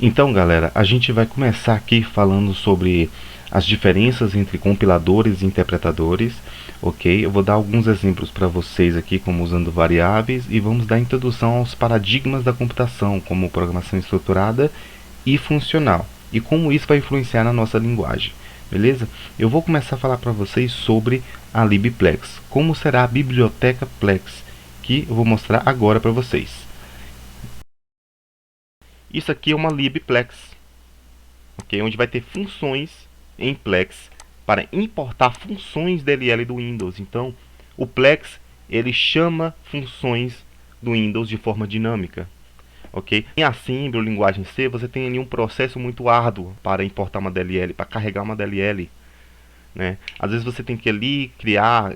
Então, galera, a gente vai começar aqui falando sobre as diferenças entre compiladores e interpretadores, ok? Eu vou dar alguns exemplos para vocês aqui, como usando variáveis, e vamos dar introdução aos paradigmas da computação, como programação estruturada e funcional, e como isso vai influenciar na nossa linguagem, beleza? Eu vou começar a falar para vocês sobre a libplex, como será a biblioteca Plex, que eu vou mostrar agora para vocês. Isso aqui é uma libplex, ok? Onde vai ter funções em Plex para importar funções DLL do Windows. Então, o Plex ele chama funções do Windows de forma dinâmica, ok? Em Assembly ou linguagem C, você tem ali um processo muito árduo para importar uma DLL, para carregar uma DLL, né? Às vezes você tem que ali criar,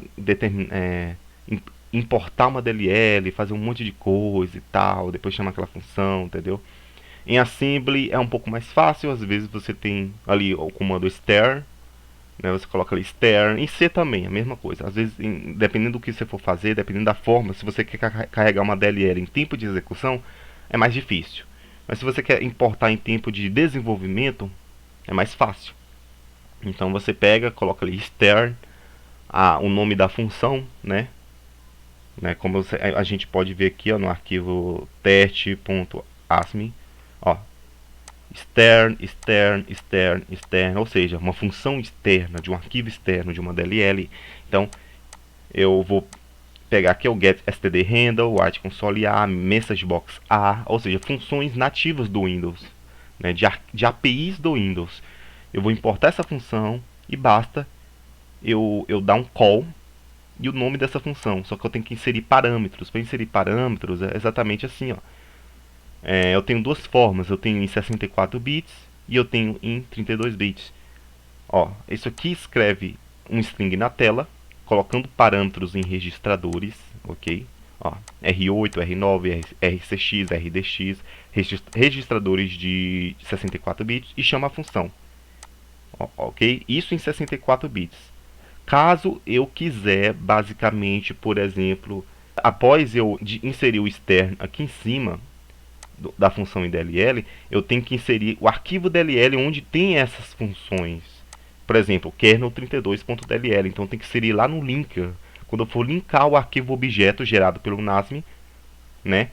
importar uma DLL, fazer um monte de coisa e tal, depois chamar aquela função, entendeu? Em Assembly é um pouco mais fácil, às vezes você tem ali o comando stir, né, você coloca ali stir. Em C também, a mesma coisa. Às vezes, dependendo do que você for fazer, dependendo da forma, se você quer carregar uma DLL em tempo de execução, é mais difícil. Mas se você quer importar em tempo de desenvolvimento, é mais fácil. Então você pega, coloca ali stir, o nome da função, né? Como a gente pode ver aqui, ó, no arquivo teste.asm, ó, extern, ou seja, uma função externa de um arquivo externo de uma DLL. Então, eu vou pegar aqui o get std handle, white console a, message box a, ou seja, funções nativas do Windows, né, de APIs do Windows. Eu vou importar essa função e basta eu dar um call e o nome dessa função. Só que eu tenho que inserir parâmetros. Para inserir parâmetros é exatamente assim, ó. Eu tenho duas formas, eu tenho em 64 bits e eu tenho em 32 bits. Ó, isso aqui escreve um string na tela, colocando parâmetros em registradores, ok? Ó, R8, R9, RCX, RDX, registradores de 64 bits e chama a função, ok? Isso em 64 bits. Caso eu quiser, basicamente, por exemplo, após eu inserir o externo aqui em cima da função em DLL, eu tenho que inserir o arquivo DLL onde tem essas funções. Por exemplo, kernel32.dll. Então tem que inserir lá no linker. Quando eu for linkar o arquivo objeto gerado pelo NASM, né,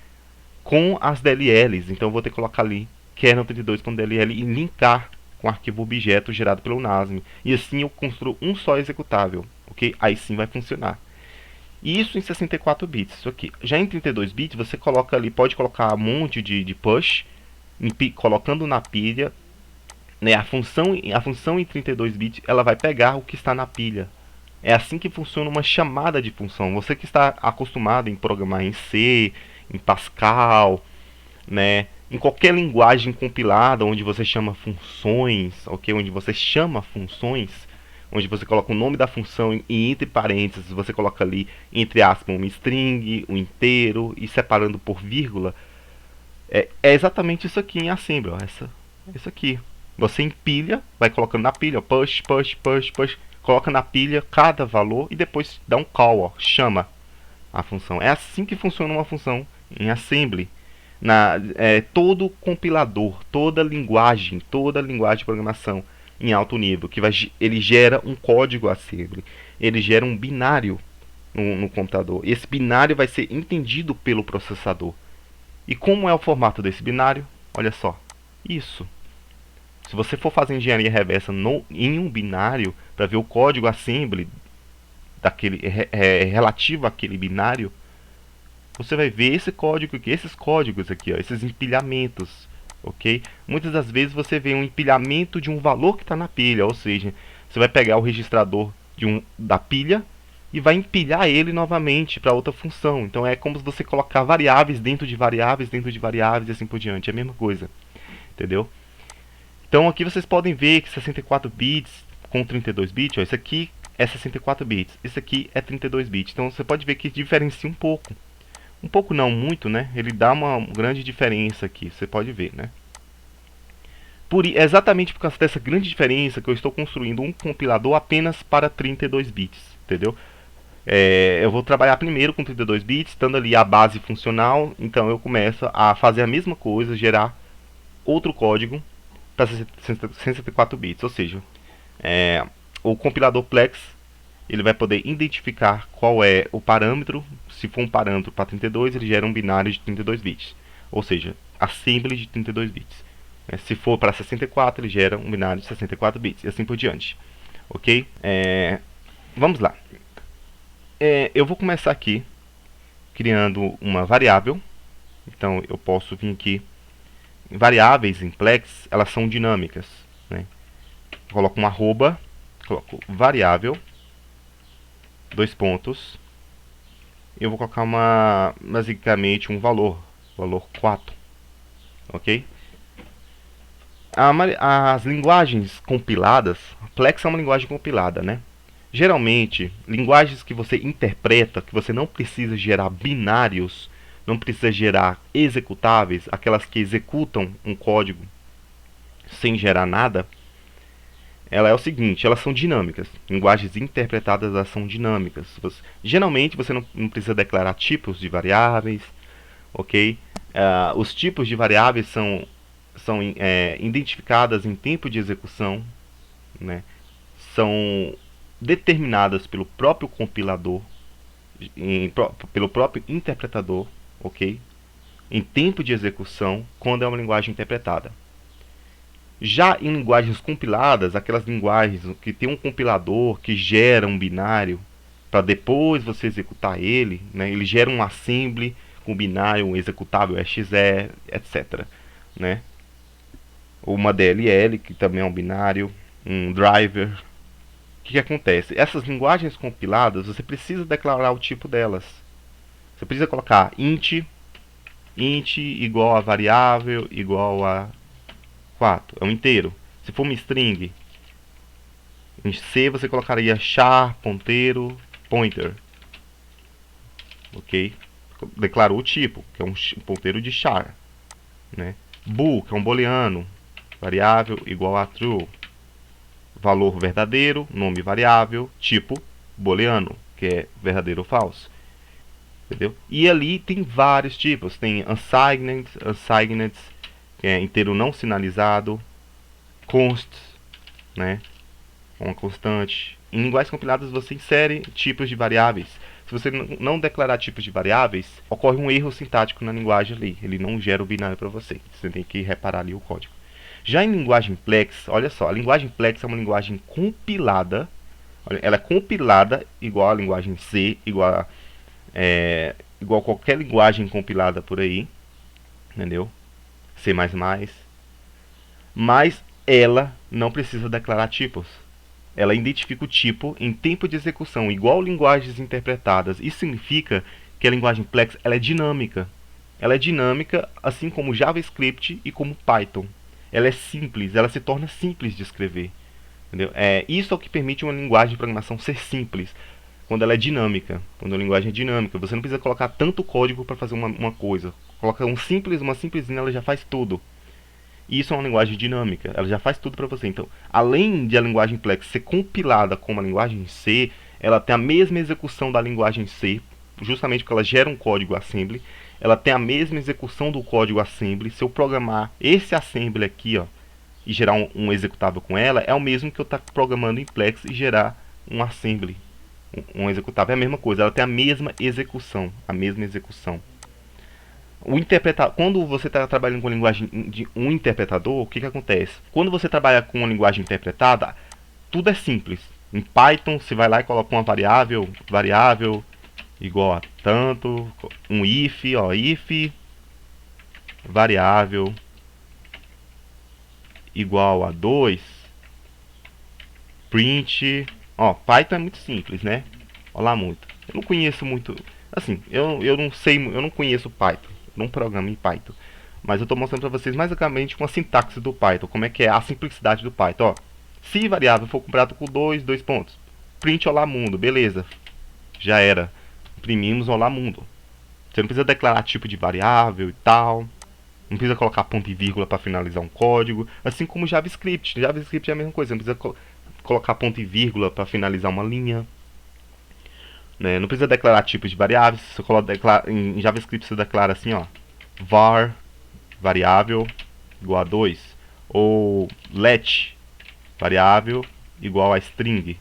com as DLLs, então eu vou ter que colocar ali kernel32.dll e linkar com o arquivo objeto gerado pelo NASM. E assim eu construo um só executável, ok? Aí sim vai funcionar. Isso em 64 bits, isso aqui. Já em 32 bits, você coloca ali, pode colocar um monte de push, colocando na pilha, né, a função em 32 bits, ela vai pegar o que está na pilha. É assim que funciona uma chamada de função. Você que está acostumado em programar em C, em Pascal, né, em qualquer linguagem compilada onde você chama funções, ok? Onde você chama funções, onde você coloca o nome da função e entre parênteses você coloca ali entre aspas um string, um inteiro e separando por vírgula. É exatamente isso aqui em Assembly, ó, isso aqui. Você empilha, vai colocando na pilha, push, coloca na pilha cada valor e depois dá um call, ó, chama a função. É assim que funciona uma função em Assembly. Todo compilador, toda linguagem de programação em alto nível, ele gera um código Assembly, ele gera um binário no computador. Esse binário vai ser entendido pelo processador. E como é o formato desse binário? Olha só, isso. Se você for fazer engenharia reversa em um binário, para ver o código Assembly relativo àquele binário, você vai ver esse código aqui, esses códigos aqui, ó, esses empilhamentos, ok? Muitas das vezes você vê um empilhamento de um valor que está na pilha, ou seja, você vai pegar o registrador da pilha e vai empilhar ele novamente para outra função. Então é como se você colocar variáveis dentro de variáveis e assim por diante, é a mesma coisa, entendeu? Então aqui vocês podem ver que 64 bits com 32 bits, ó, isso aqui é 64 bits, isso aqui é 32 bits. Então você pode ver que diferencia um pouco. Um pouco não, muito, né? Ele dá uma grande diferença aqui, você pode ver, né? Exatamente por causa dessa grande diferença que eu estou construindo um compilador apenas para 32 bits, entendeu? Eu vou trabalhar primeiro com 32 bits, estando ali a base funcional, então eu começo a fazer a mesma coisa, gerar outro código para 164 bits, ou seja, o compilador Plex ele vai poder identificar qual é o parâmetro. Se for um parâmetro para 32, ele gera um binário de 32 bits, ou seja, assembly de 32 bits. Se for para 64, ele gera um binário de 64 bits, e assim por diante. Ok? Vamos lá. Eu vou começar aqui criando uma variável. Então eu posso vir aqui. Variáveis em Plex, elas são dinâmicas, né? Coloco um arroba, coloco variável, dois pontos. Eu vou colocar basicamente um valor 4, ok? As linguagens compiladas, Plex é uma linguagem compilada, né? Geralmente, linguagens que você interpreta, que você não precisa gerar binários, não precisa gerar executáveis, aquelas que executam um código sem gerar nada, ela é o seguinte, elas são dinâmicas. Linguagens interpretadas, elas são dinâmicas. Geralmente você não precisa declarar tipos de variáveis, ok? Os tipos de variáveis são identificadas em tempo de execução, né? São determinadas pelo próprio compilador, pelo próprio interpretador, ok? Em tempo de execução, quando é uma linguagem interpretada. Já em linguagens compiladas, aquelas linguagens que tem um compilador que gera um binário para depois você executar ele, né? Ele gera um assembly com binário, um executável exe, etc, né? Ou uma DLL, que também é um binário, um driver. O que acontece? Essas linguagens compiladas, você precisa declarar o tipo delas. Você precisa colocar int igual a variável igual a 4, é um inteiro. Se for uma string, em C você colocaria char, ponteiro, pointer. Ok? Declarou o tipo, que é um ponteiro de char, né? Bool, que é um booleano, variável igual a true. Valor verdadeiro, nome variável, tipo booleano, que é verdadeiro ou falso. Entendeu? E ali tem vários tipos. Tem unsigned, que é inteiro não sinalizado, const, né? Uma constante. Em linguagens compiladas você insere tipos de variáveis. Se você não declarar tipos de variáveis, ocorre um erro sintático na linguagem ali. Ele não gera o binário para você. Você tem que reparar ali o código. Já em linguagem Plex, olha só, a linguagem Plex é uma linguagem compilada. Ela é compilada igual a linguagem C, igual a qualquer linguagem compilada por aí, entendeu? C++. Mas ela não precisa declarar tipos. Ela identifica o tipo em tempo de execução, igual linguagens interpretadas. Isso significa que a linguagem Plex ela é dinâmica. Ela é dinâmica assim como JavaScript e como Python. Ela é simples, ela se torna simples de escrever. Entendeu? Isso é o que permite uma linguagem de programação ser simples, quando ela é dinâmica. Quando a linguagem é dinâmica, você não precisa colocar tanto código para fazer uma coisa. Coloca uma simplesinha, ela já faz tudo. E isso é uma linguagem dinâmica, ela já faz tudo para você. Então, além de a linguagem Plex ser compilada como a linguagem C, ela tem a mesma execução da linguagem C, justamente porque ela gera um código assembly. Ela tem a mesma execução do código assembly. Se eu programar esse assembly aqui, ó, e gerar um executável com ela, é o mesmo que eu estar programando em Plex e gerar um assembly, um executável. É a mesma coisa, ela tem a mesma execução, Quando você está trabalhando com a linguagem de um interpretador, o que acontece? Quando você trabalha com uma linguagem interpretada, tudo é simples. Em Python, você vai lá e coloca uma variável igual a tanto, um if, if variável igual a 2, print. Python é muito simples, né? Olha lá muito. Eu não conheço muito, assim, eu não conheço Python, não programo em Python. Mas eu estou mostrando para vocês basicamente uma sintaxe do Python, como é que é a simplicidade do Python. Se variável for comparado com 2 pontos, print olá mundo, beleza. Já era. Imprimimos olá mundo. Você não precisa declarar tipo de variável e tal. Não precisa colocar ponto e vírgula para finalizar um código. Assim como JavaScript. JavaScript é a mesma coisa. Você não precisa colocar ponto e vírgula para finalizar uma linha. Né? Não precisa declarar tipos de variáveis. Você coloca, em JavaScript você declara assim, ó, var variável igual a 2, ou let variável igual a string.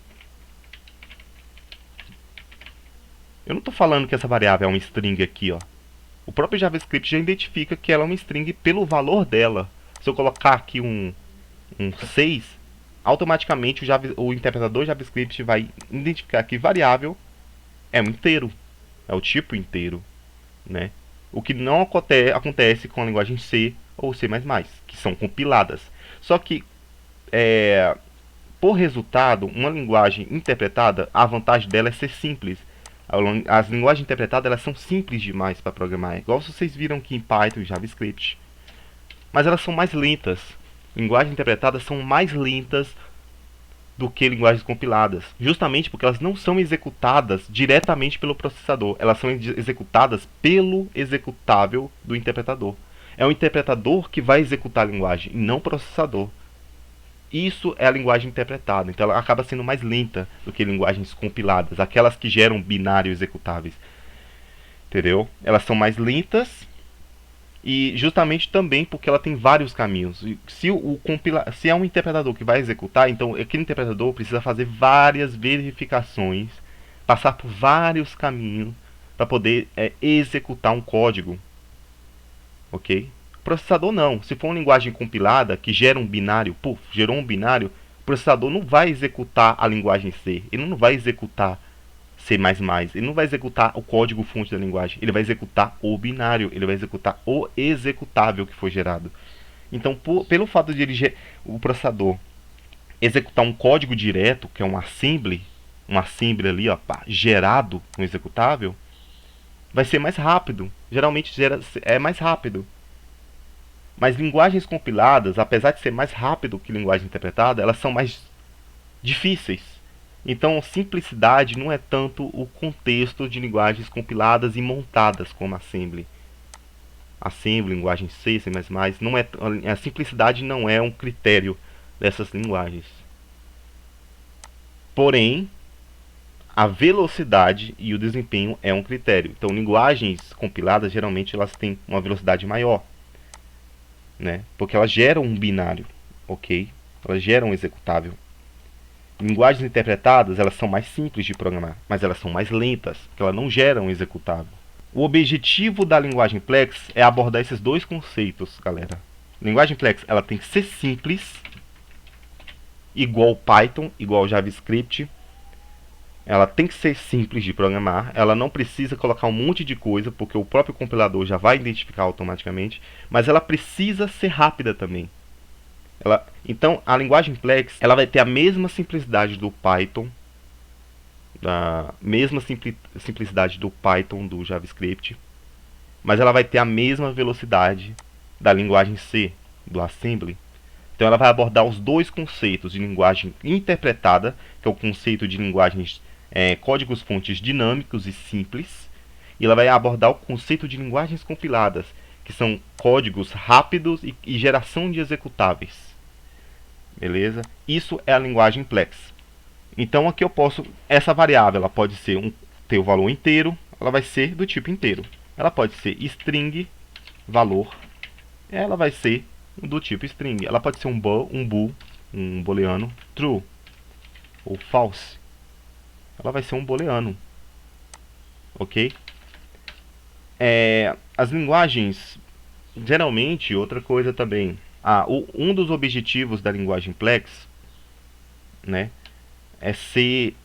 Eu não estou falando que essa variável é uma string aqui, ó. O próprio JavaScript já identifica que ela é uma string pelo valor dela. Se eu colocar aqui um 6, automaticamente o interpretador JavaScript vai identificar que variável é um inteiro, é o tipo inteiro, né? O que não acontece com a linguagem C ou C++, que são compiladas. Só que, por resultado, uma linguagem interpretada, a vantagem dela é ser simples. As linguagens interpretadas elas são simples demais para programar, igual vocês viram aqui em Python e JavaScript. Mas elas são mais lentas. Linguagens interpretadas são mais lentas do que linguagens compiladas, justamente porque elas não são executadas diretamente pelo processador, elas são executadas pelo executável do interpretador. É o interpretador que vai executar a linguagem, e não o processador. Isso é a linguagem interpretada, então ela acaba sendo mais lenta do que linguagens compiladas, aquelas que geram binários executáveis. Entendeu? Elas são mais lentas e justamente também porque ela tem vários caminhos. Se é um interpretador que vai executar, então aquele interpretador precisa fazer várias verificações, passar por vários caminhos para poder executar um código. Ok? Processador não. Se for uma linguagem compilada que gera um binário, gerou um binário, o processador não vai executar a linguagem C. Ele não vai executar C++. Ele não vai executar o código fonte da linguagem. Ele vai executar o binário. Ele vai executar o executável que foi gerado. Então, pelo fato de o processador executar um código direto, que é um assembly ali, ó, gerado no executável, vai ser mais rápido. Geralmente é mais rápido. Mas linguagens compiladas, apesar de ser mais rápido que linguagem interpretada, elas são mais difíceis. Então, simplicidade não é tanto o contexto de linguagens compiladas e montadas como Assembly. Assembly, linguagem C, C++, não é, a simplicidade não é um critério dessas linguagens. Porém, a velocidade e o desempenho é um critério. Então, linguagens compiladas, geralmente, elas têm uma velocidade maior, né? Porque elas geram um binário, ok? Elas geram um executável. Linguagens interpretadas, elas são mais simples de programar, mas elas são mais lentas, porque elas não geram um executável. O objetivo da linguagem Plex é abordar esses dois conceitos, galera. Linguagem Plex, ela tem que ser simples, igual Python, igual JavaScript. Ela tem que ser simples de programar, ela não precisa colocar um monte de coisa, porque o próprio compilador já vai identificar automaticamente, mas ela precisa ser rápida também. Então, a linguagem Plex ela vai ter a mesma simplicidade do Python, a mesma simplicidade do Python, do JavaScript, mas ela vai ter a mesma velocidade da linguagem C, do Assembly. Então, ela vai abordar os dois conceitos de linguagem interpretada, que é o conceito de linguagens códigos-fontes dinâmicos e simples, e ela vai abordar o conceito de linguagens compiladas, que são códigos rápidos e geração de executáveis. Beleza? Isso é a linguagem Plex. Então aqui eu posso, essa variável ela pode ser ter o valor inteiro, ela vai ser do tipo inteiro. Ela pode ser string valor, ela vai ser do tipo string. Ela pode ser um bool, um booleano true ou false. Ela vai ser um booleano, ok? As linguagens, geralmente, outra coisa também. Um dos objetivos da linguagem Plex, né, é ser,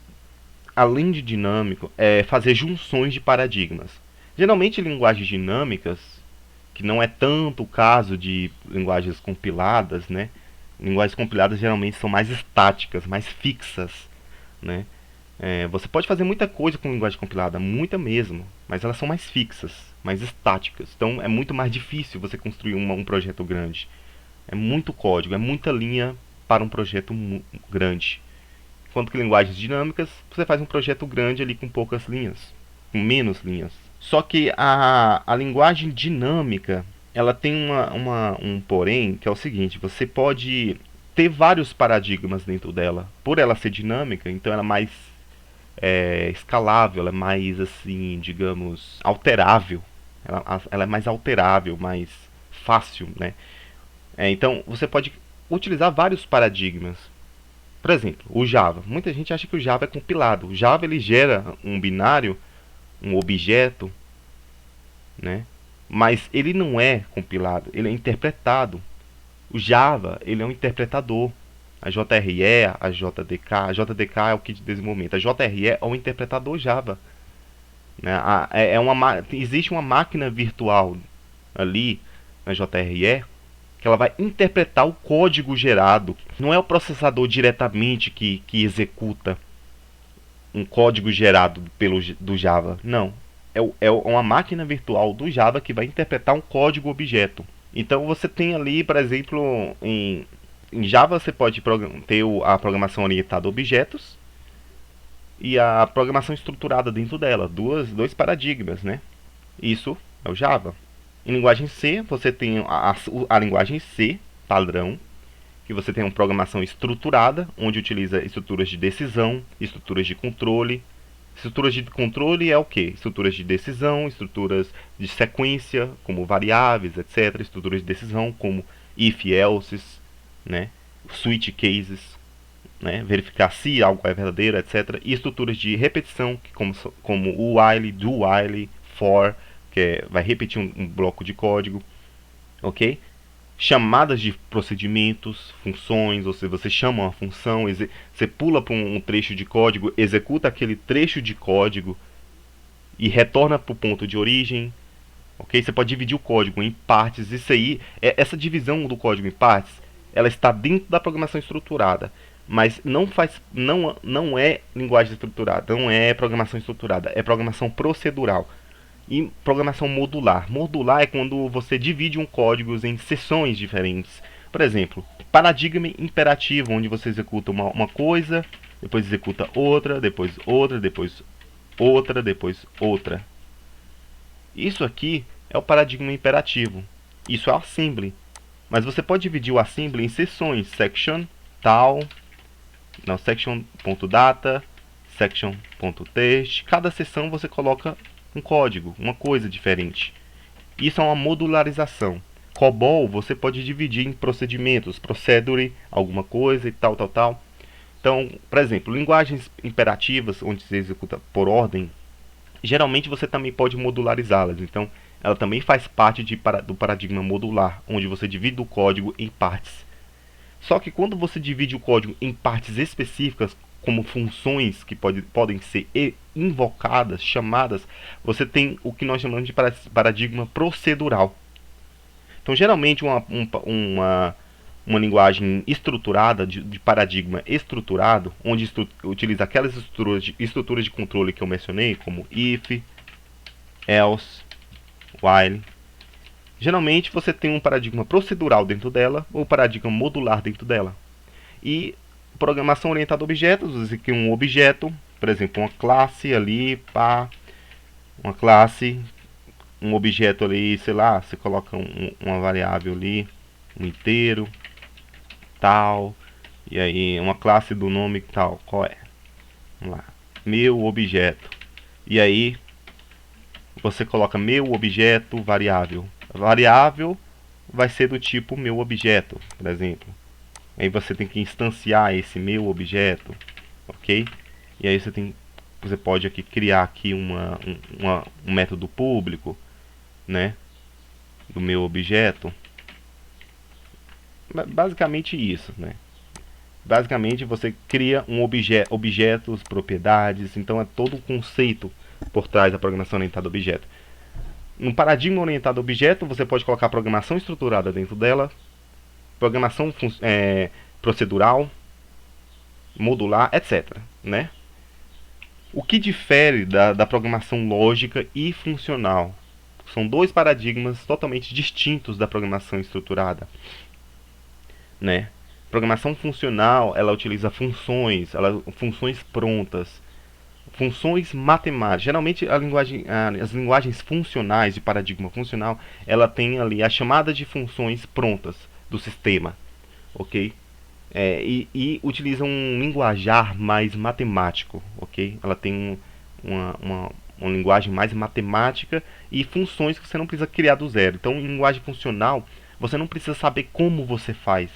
além de dinâmico, fazer junções de paradigmas. Geralmente, linguagens dinâmicas, que não é tanto o caso de linguagens compiladas, né? Linguagens compiladas geralmente são mais estáticas, mais fixas, né? Você pode fazer muita coisa com linguagem compilada, muita mesmo, mas elas são mais fixas, mais estáticas. Então é muito mais difícil você construir um projeto grande. É muito código, é muita linha para um projeto grande. Enquanto que linguagens dinâmicas, você faz um projeto grande ali com poucas linhas, com menos linhas. Só que a linguagem dinâmica, ela tem um porém, que é o seguinte: você pode ter vários paradigmas dentro dela. Por ela ser dinâmica, então ela é mais escalável, ela é mais, assim, digamos, alterável. Ela é mais alterável, mais fácil, né? Então, você pode utilizar vários paradigmas. Por exemplo, o Java. Muita gente acha que o Java é compilado. O Java ele gera um binário, um objeto, né? Mas ele não é compilado, ele é interpretado. O Java ele é um interpretador. A JRE, a JDK é o kit de desenvolvimento. A JRE é o interpretador Java. Né? Existe uma máquina virtual ali na JRE que ela vai interpretar o código gerado. Não é o processador diretamente que executa um código gerado do Java. Não. É uma máquina virtual do Java que vai interpretar um código objeto. Então você tem ali, por exemplo, em Java você pode ter a programação orientada a objetos e a programação estruturada dentro dela. Dois paradigmas, né? Isso é o Java. Em linguagem C, você tem a linguagem C, padrão, que você tem uma programação estruturada, onde utiliza estruturas de decisão, estruturas de controle. Estruturas de controle é o que? Estruturas de decisão, estruturas de sequência, como variáveis, etc. Estruturas de decisão, como if, else, né? Switch cases, né? Verificar se algo é verdadeiro, etc. E estruturas de repetição, como o while, do while, for, que vai repetir um bloco de código, ok? Chamadas de procedimentos, funções, ou seja, você chama uma função, você pula para um trecho de código, executa aquele trecho de código e retorna para o ponto de origem, ok? Você pode dividir o código em partes. Isso aí, essa divisão do código em partes, ela está dentro da programação estruturada, mas não é linguagem estruturada, não é programação estruturada, é programação procedural. E programação modular. Modular é quando você divide um código em seções diferentes. Por exemplo, paradigma imperativo, onde você executa uma coisa, depois executa outra, depois outra, depois outra, depois outra. Isso aqui é o paradigma imperativo. Isso é assembly. Mas você pode dividir o assembly em seções. Section, tal, não, section.data, section.text. Cada seção você coloca um código, uma coisa diferente. Isso é uma modularização. COBOL você pode dividir em procedimentos, procedure, alguma coisa e tal, tal, tal. Então, por exemplo, linguagens imperativas, onde se executa por ordem, geralmente você também pode modularizá-las. Então, ela também faz parte do paradigma modular, onde você divide o código em partes. Só que quando você divide o código em partes específicas, como funções que podem ser invocadas, chamadas, você tem o que nós chamamos de paradigma procedural. Então, geralmente, uma linguagem estruturada, de paradigma estruturado, onde utiliza aquelas estruturas de controle que eu mencionei, como if, else, while. Geralmente, você tem um paradigma procedural dentro dela, ou paradigma modular dentro dela. E programação orientada a objetos, você cria um objeto, por exemplo, uma classe ali, pá, uma classe, um objeto ali, sei lá, você coloca uma variável ali, um inteiro, tal, e aí uma classe do nome tal, qual é? Vamos lá, meu objeto, e aí você coloca meu objeto variável, a variável vai ser do tipo meu objeto, por exemplo. Aí você tem que instanciar esse meu objeto, ok? E aí você pode aqui criar aqui um método público, né? Do meu objeto. Basicamente isso, né? Basicamente você cria um objetos, propriedades, então é todo o conceito por trás da programação orientada a objeto. No paradigma orientado a objeto, você pode colocar programação estruturada dentro dela, programação procedural, modular, etc. Né? O que difere da programação lógica e funcional? São dois paradigmas totalmente distintos da programação estruturada. Né? Programação funcional, ela utiliza funções prontas, funções matemáticas. Geralmente as linguagens funcionais de paradigma funcional, ela tem ali a chamada de funções prontas do sistema, ok? E utiliza um linguajar mais matemático, ok? Ela tem uma linguagem mais matemática e funções que você não precisa criar do zero. Então, em linguagem funcional, você não precisa saber como você faz,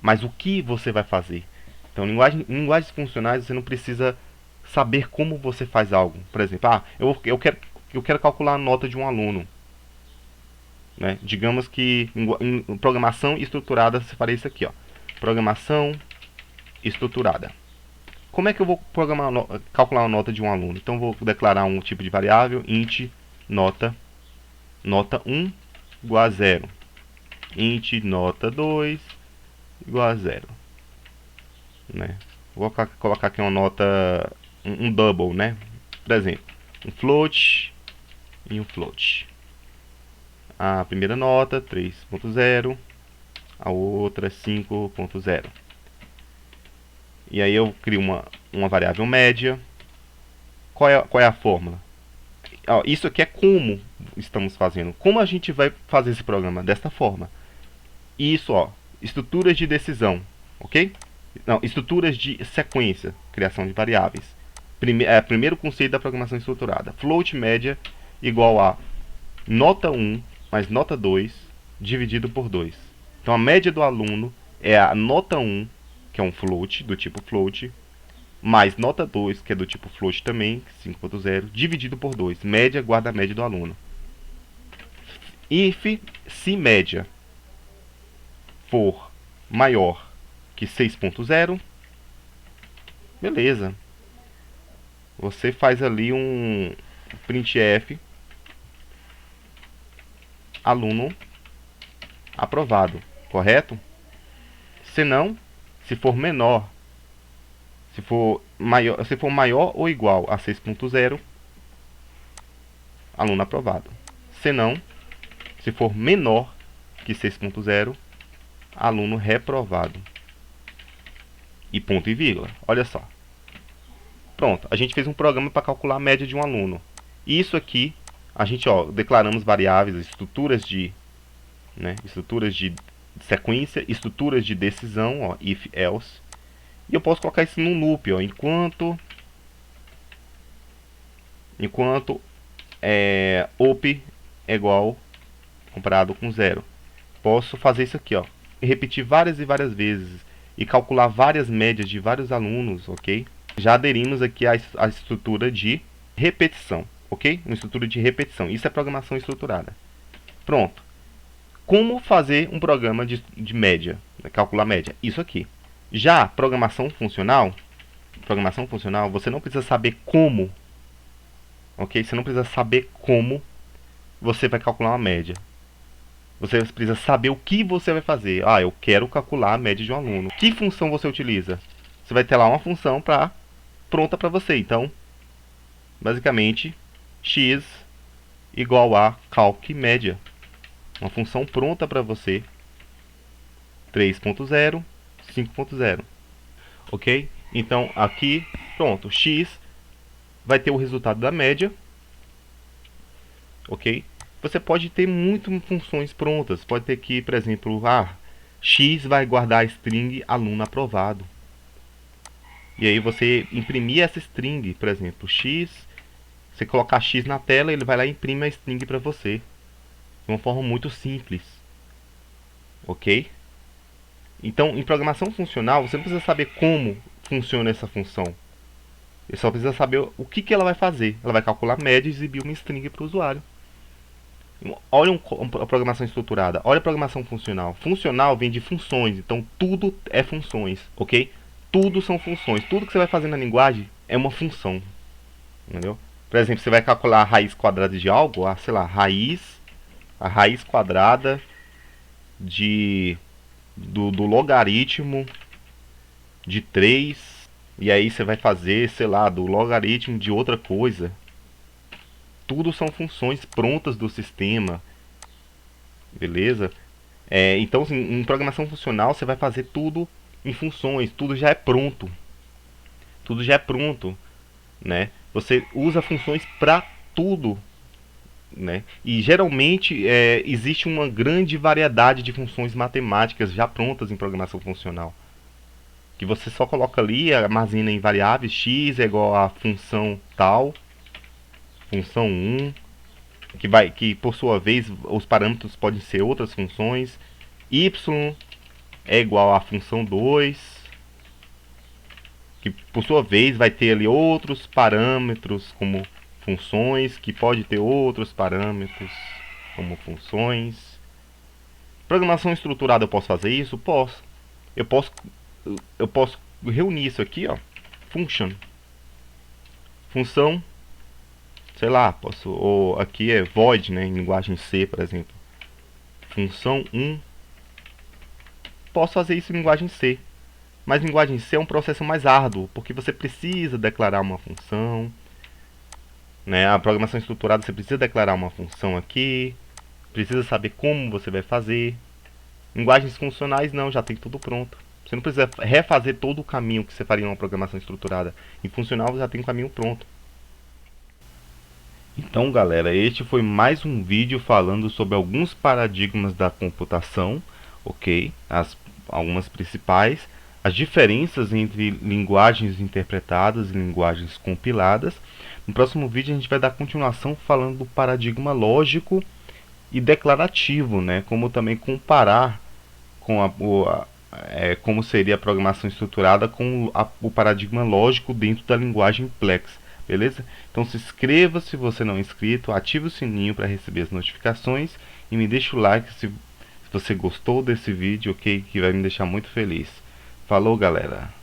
mas o que você vai fazer. Então, em linguagens funcionais, você não precisa saber como você faz algo. Por exemplo, eu quero calcular a nota de um aluno. Né? Digamos que em programação estruturada você faria isso aqui, ó. Programação estruturada. Como é que eu vou calcular a nota de um aluno? Então, vou declarar um tipo de variável, int nota 1 igual a 0. Int nota 2 igual a 0. Né? Vou colocar aqui uma nota, um double, né? Por exemplo, um float e um float. A primeira nota, 3.0, a outra, 5.0. E aí eu crio uma variável média. Qual é a fórmula? Ó, isso aqui é como estamos fazendo. Como a gente vai fazer esse programa? Desta forma. Isso, ó, estruturas de decisão, ok? Não, estruturas de sequência, criação de variáveis. Primeiro conceito da programação estruturada. Float média igual a nota 1 mais nota 2 dividido por 2. Então a média do aluno é a nota 1, que é um float, do tipo float, mais nota 2, que é do tipo float também, 5.0, dividido por 2. Média guarda a média do aluno. If, se média for maior que 6.0, beleza. Você faz ali um printf aluno aprovado, correto? Se não, se for menor, se for maior ou igual a 6.0, aluno aprovado. Se não, se for menor que 6.0, aluno reprovado. E ponto e vírgula. Olha só. Pronto, a gente fez um programa para calcular a média de um aluno. Isso aqui, a gente declaramos variáveis, estruturas de sequência, estruturas de decisão, if, else. E eu posso colocar isso num loop, enquanto op é igual comparado com 0. Posso fazer isso aqui, e repetir várias e várias vezes e calcular várias médias de vários alunos, ok? Já aderimos aqui à estrutura de repetição, ok? Uma estrutura de repetição. Isso é programação estruturada. Pronto. Como fazer um programa de média, calcular média? Isso aqui. Já programação funcional, você não precisa saber como, ok? Você não precisa saber como você vai calcular uma média. Você precisa saber o que você vai fazer. Eu quero calcular a média de um aluno. Que função você utiliza? Você vai ter lá uma função pronta para você. Então, basicamente, x igual a calc média. Uma função pronta para você. 3.0, 5.0. Ok? Então, aqui, pronto. X vai ter o resultado da média. Ok? Você pode ter muitas funções prontas. Pode ter aqui, por exemplo, x vai guardar a string aluno aprovado. E aí você imprimir essa string, por exemplo, x, você colocar x na tela, ele vai lá e imprime a string para você. De uma forma muito simples. Ok? Então, em programação funcional, você não precisa saber como funciona essa função. Você só precisa saber o que ela vai fazer. Ela vai calcular a média e exibir uma string para o usuário. Olha a programação estruturada. Olha a programação funcional. Funcional vem de funções. Então, tudo é funções. Ok? Tudo são funções. Tudo que você vai fazer na linguagem é uma função. Entendeu? Por exemplo, você vai calcular a raiz quadrada de algo. Sei lá, a raiz quadrada do logaritmo de 3. E aí você vai fazer, sei lá, do logaritmo de outra coisa. Tudo são funções prontas do sistema. Beleza? Então, assim, em programação funcional, você vai fazer tudo em funções. Tudo já é pronto. Tudo já é pronto. Né? Você usa funções para tudo. Né? E geralmente existe uma grande variedade de funções matemáticas já prontas em programação funcional. Que você só coloca ali, armazena em variáveis, x é igual a função tal, função 1, que por sua vez os parâmetros podem ser outras funções. y é igual à função 2, que por sua vez vai ter ali outros parâmetros como funções, que pode ter outros parâmetros como funções. Programação estruturada, eu posso fazer isso? Posso. Eu posso reunir isso aqui, ó, function, função, sei lá, posso, ou aqui é void, né, em linguagem C, por exemplo, função 1. Posso fazer isso em linguagem C, mas em linguagem C é um processo mais árduo, porque você precisa declarar uma função, né? A programação estruturada você precisa declarar uma função aqui, precisa saber como você vai fazer. Linguagens funcionais não, já tem tudo pronto. Você não precisa refazer todo o caminho que você faria em uma programação estruturada. Em funcional já tem um caminho pronto. Então, galera, este foi mais um vídeo falando sobre alguns paradigmas da computação, ok? Algumas principais, as diferenças entre linguagens interpretadas e linguagens compiladas. No próximo vídeo a gente vai dar continuação falando do paradigma lógico e declarativo, né? Como também comparar com como seria a programação estruturada com o paradigma lógico dentro da linguagem Plex, beleza? Então se inscreva se você não é inscrito, ative o sininho para receber as notificações e me deixa o like se você gostou desse vídeo, ok? Que vai me deixar muito feliz. Falou, galera!